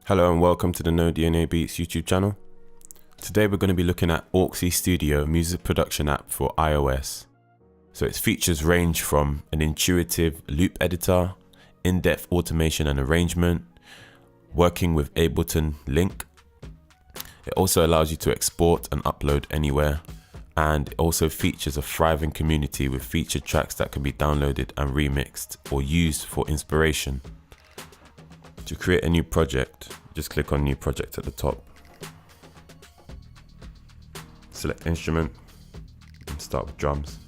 Hello and welcome to the No DNA Beats YouTube channel. Today we're going to be looking at Auxy Studio, music production app for iOS. So its features range from an intuitive loop editor, in-depth automation and arrangement, working with Ableton Link. It also allows you to export and upload anywhere, and it also features a thriving community with featured tracks that can be downloaded and remixed or used for inspiration. To create a new project, just click on New Project at the top. Select Instrument and start with drums.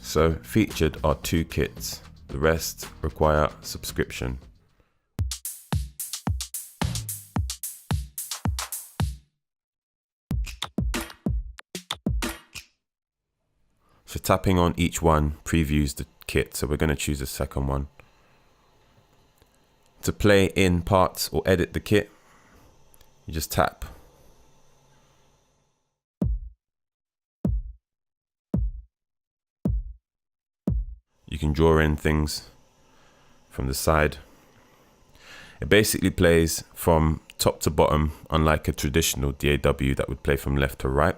So featured are 2 kits, the rest require subscription. So tapping on each one previews the kit, so we're going to choose the second one. To play in parts or edit the kit, you just tap. You can draw in things from the side. It basically plays from top to bottom, unlike a traditional DAW that would play from left to right.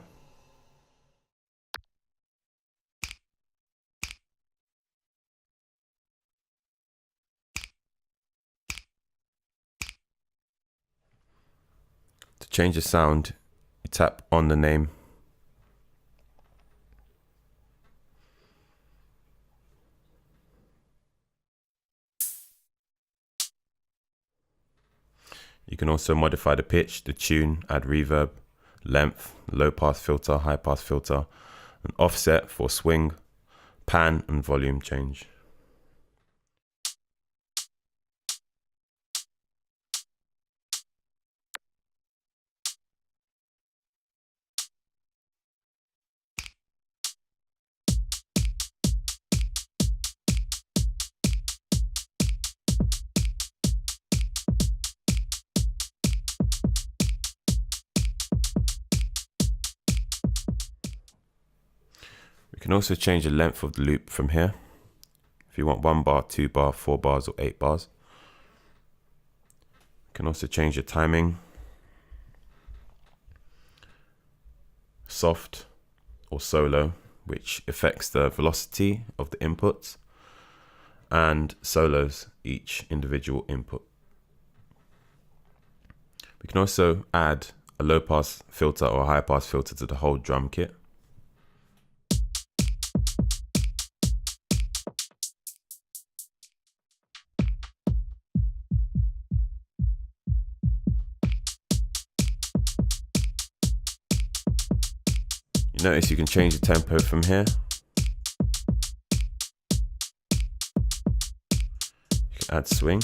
To change the sound, you tap on the name. You can also modify the pitch, the tune, add reverb, length, low pass filter, high pass filter, an offset for swing, pan and volume change. We can also change the length of the loop from here. If you want 1 bar, 2 bar, 4 bars or 8 bars. You can also change the timing. Soft or solo, which affects the velocity of the inputs, and solos each individual input. We can also add a low pass filter or a high pass filter to the whole drum kit. You notice you can change the tempo from here. You can add swing.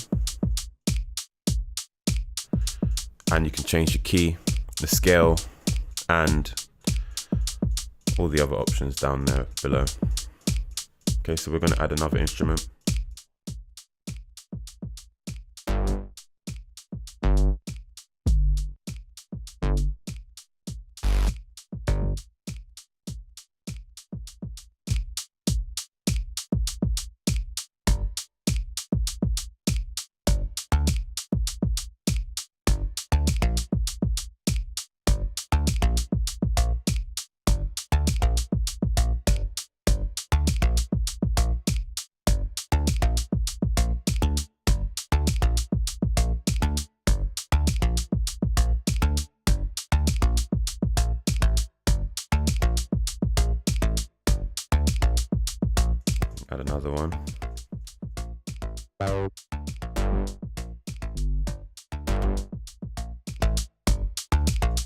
And you can change the key, the scale, and all the other options down there below. Okay, so we're going to add another instrument. Add another one.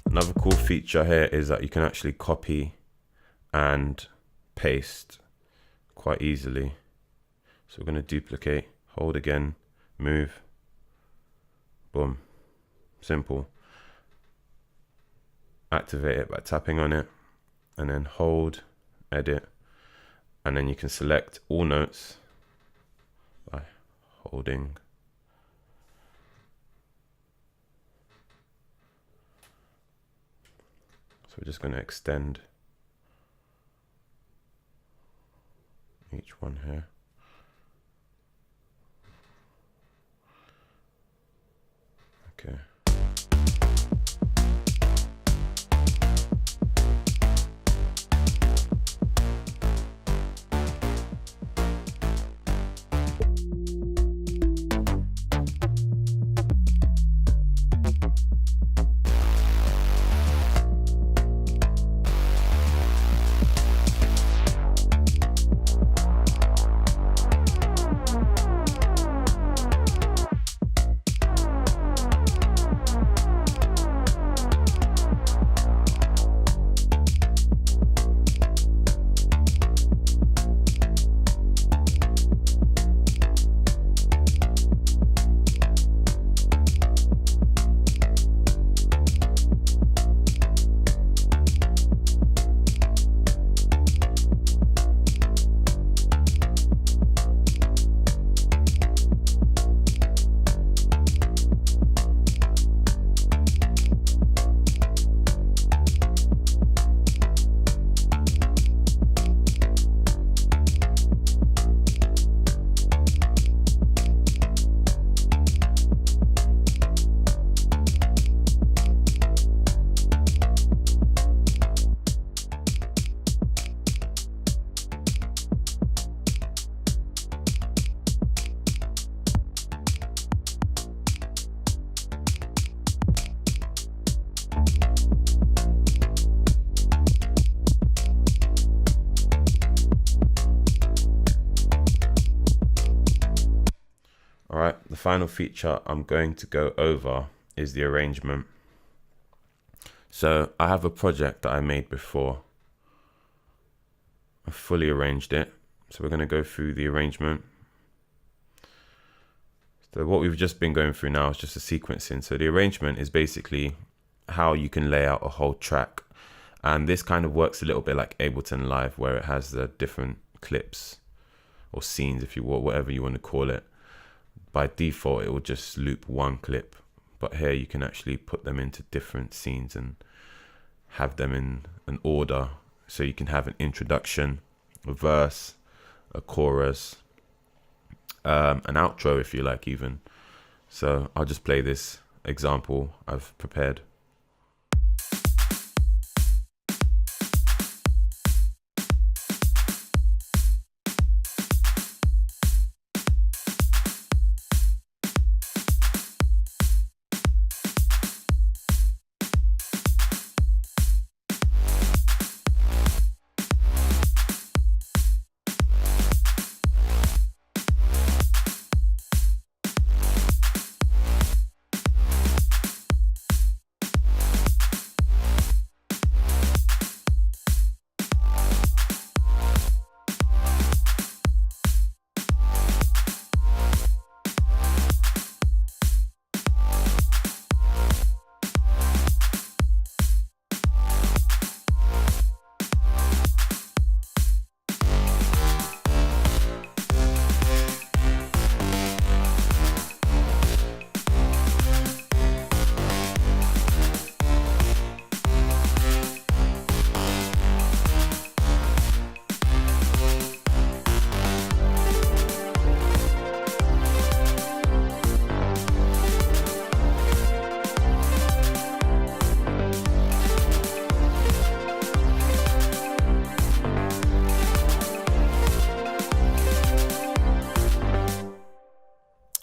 Another cool feature here is that you can actually copy and paste quite easily. So we're going to duplicate, hold again, move, boom, simple. Activate it by tapping on it, and then hold, edit, and then you can select all notes by holding. So we're just going to extend each one here. Okay. Alright, the final feature I'm going to go over is the arrangement. So I have a project that I made before. I fully arranged it. So we're going to go through the arrangement. So what we've just been going through now is just a sequencing. So the arrangement is basically how you can lay out a whole track. And this kind of works a little bit like Ableton Live, where it has the different clips or scenes, if you will, whatever you want to call it. By default, it will just loop one clip, but here you can actually put them into different scenes and have them in an order. So you can have an introduction, a verse, a chorus, an outro if you like even. So I'll just play this example I've prepared.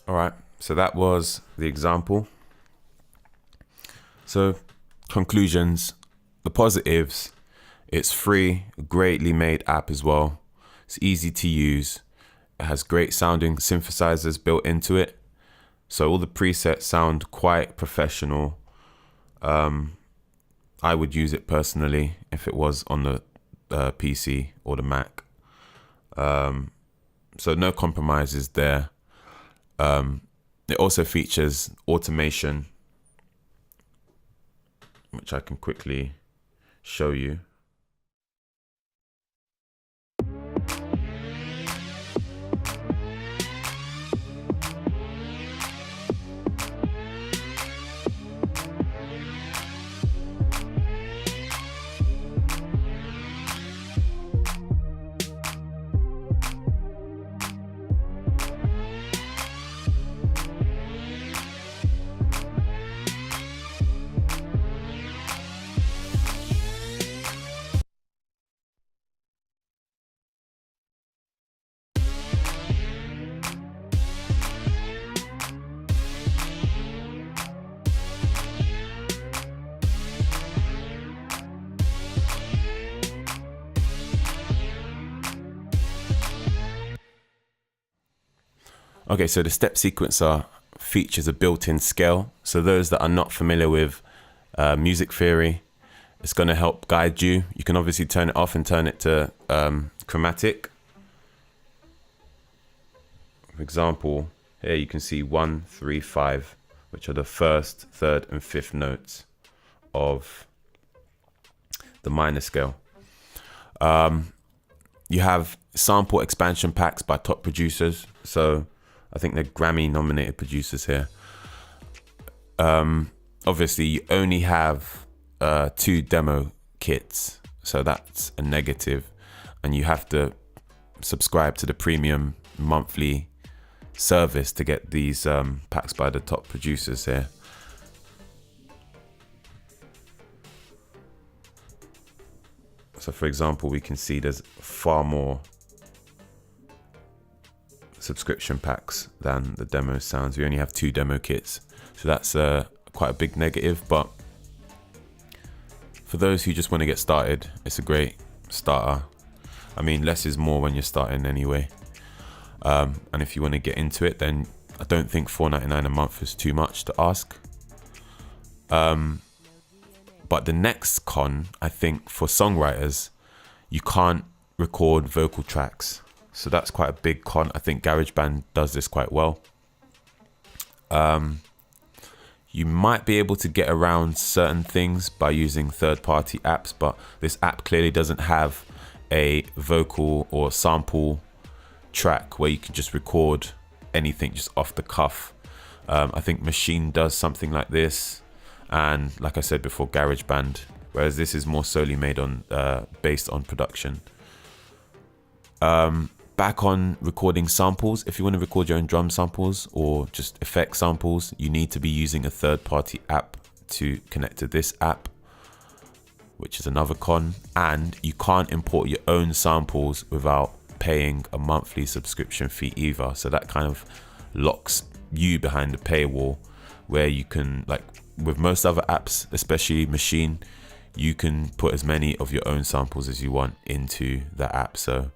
Alright, so that was the example. So, conclusions, the positives, it's free, a greatly made app as well. It's easy to use. It has great sounding synthesizers built into it. So all the presets sound quite professional. I would use it personally if it was on the PC or the Mac. So no compromises there. It also features automation, which I can quickly show you. Okay, so the step sequencer features a built-in scale. So those that are not familiar with music theory, it's going to help guide you. You can obviously turn it off and turn it to chromatic. For example, here you can see 1, 3, 5, which are the first, third, and fifth notes of the minor scale. You have sample expansion packs by top producers. So I think they're Grammy nominated producers here. Obviously you only have 2 demo kits, so that's a negative, and you have to subscribe to the premium monthly service to get these packs by the top producers here. So for example, we can see there's far more subscription packs than the demo sounds. We only have 2 demo kits, so that's quite a big negative, but for those who just want to get started, it's a great starter. I mean, less is more when you're starting anyway. And if you want to get into it, then I don't think $4.99 a month is too much to ask. But the next con, I think, for songwriters, you can't record vocal tracks. So that's quite a big con. I think GarageBand does this quite well. You might be able to get around certain things by using third-party apps, but this app clearly doesn't have a vocal or sample track where you can just record anything just off the cuff. I think Machine does something like this, and like I said before, GarageBand, whereas this is more solely made on based on production. Back on recording samples, if you want to record your own drum samples or just effect samples, you need to be using a third-party app to connect to this app, which is another con. And you can't import your own samples without paying a monthly subscription fee either. So that kind of locks you behind the paywall, where you can, like with most other apps, especially Machine, you can put as many of your own samples as you want into the app. So,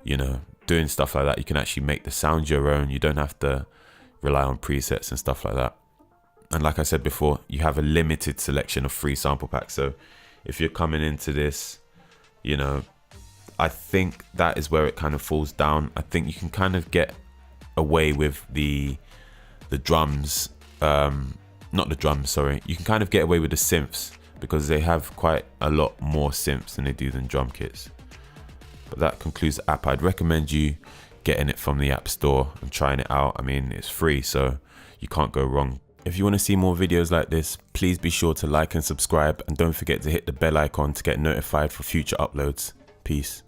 you know, doing stuff like that, you can actually make the sound your own. You don't have to rely on presets and stuff like that. And like I said before, you have a limited selection of free sample packs. So if you're coming into this, you know, I think that is where it kind of falls down. I think you can kind of get away with the drums, not the drums, sorry. You can kind of get away with the synths because they have quite a lot more synths than they do than drum kits. But that concludes the app. I'd recommend you getting it from the App Store and trying it out. I mean, it's free, so you can't go wrong. If you want to see more videos like this, please be sure to like and subscribe, and don't forget to hit the bell icon to get notified for future uploads. Peace.